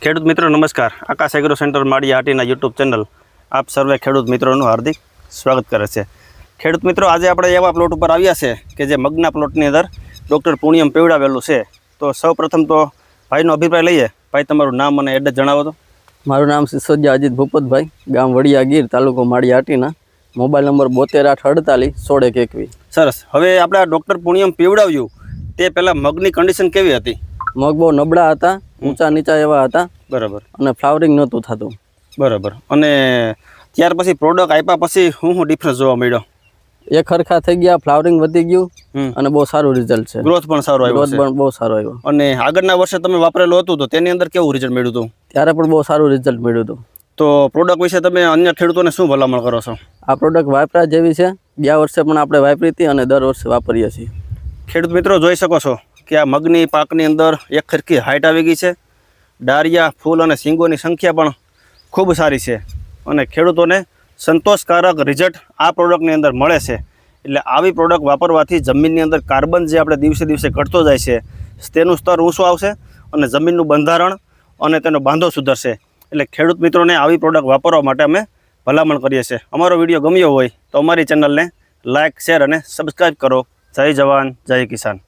ખેડૂત મિત્રો નમસ્કાર. આકાશ એગ્રો સેન્ટર માળી હાટીના યુટ્યુબ ચેનલ આપ સર્વે ખેડૂત મિત્રોનું હાર્દિક સ્વાગત કરે છે. ખેડૂત મિત્રો, આજે આપણે એવા પ્લોટ ઉપર આવ્યા છે કે જે મગના પ્લોટની અંદર ડૉક્ટર પૂર્ણિયમ પીવડાવેલું છે. તો સૌ પ્રથમ તો ભાઈનો અભિપ્રાય લઈએ. ભાઈ, તમારું નામ અને એડ્રેસ જણાવો તો. મારું નામ સિસોદિયા અજીત ભૂપતભાઈ, ગામ વડિયા ગીર, તાલુકો માળી હાટીના. Mobile number 72 848 16 121. સરસ. હવે આપણે આ ડૉક્ટર પૂર્ણિયમ પીવડાવ્યું તે પહેલાં મગની કન્ડિશન કેવી હતી? મગ બહુ નબળા હતા, ઊંચા નીચા એવા હતા. બરાબર. અને ફ્લાવરિંગ નહોતું થતું. બરાબર. અને ત્યાર પછી પ્રોડક્ટ આપ્યા પછી શું ડિફરન્સ જોવા મળ્યો? એક ખરખા થઈ ગયા, ફ્લાવરિંગ વધી ગયું અને બહુ સારું રિઝલ્ટ છે. ગ્રોથ પણ સારો આવ્યો છે. ગ્રોથ પણ બહુ સારો આવ્યો. અને આગળના વર્ષે તમે વાપરેલું હતું તો તેની અંદર કેવું રિઝલ્ટ મળ્યું હતું? ત્યારે પણ બહુ સારું રિઝલ્ટ મળ્યું હતું. તો પ્રોડક્ટ વિશે તમે અન્ય ખેડૂતોને શું ભલામણ કરો છો? આ પ્રોડક્ટ વાપરા જેવી છે. ગયા વર્ષે પણ આપણે વાપરી હતી અને દર વર્ષે વાપરીએ છીએ. ખેડૂત મિત્રો, જોઈ શકો છો કે આ મગની પાકની અંદર એક ખરખી હાઇટ આવી ગઈ છે. ડાળિયા, ફૂલ અને શીંગોની સંખ્યા પણ ખૂબ સારી છે અને ખેડૂતોને સંતોષકારક રિઝલ્ટ આ પ્રોડક્ટની અંદર મળે છે. એટલે આવી પ્રોડક્ટ વાપરવાથી જમીનની અંદર કાર્બન જે આપણે દિવસે દિવસે ઘટતો જાય છે તેનું સ્તર ઊંચું આવશે અને જમીનનું બંધારણ અને તેનો બાંધો સુધરશે. એટલે ખેડૂત મિત્રોને આવી પ્રોડક્ટ વાપરવા માટે અમે ભલામણ કરીએ છીએ. અમારો વિડીયો ગમ્યો હોય તો અમારી ચેનલને લાઇક, શેર અને સબસ્ક્રાઈબ કરો. જય જવાન, જય કિસાન.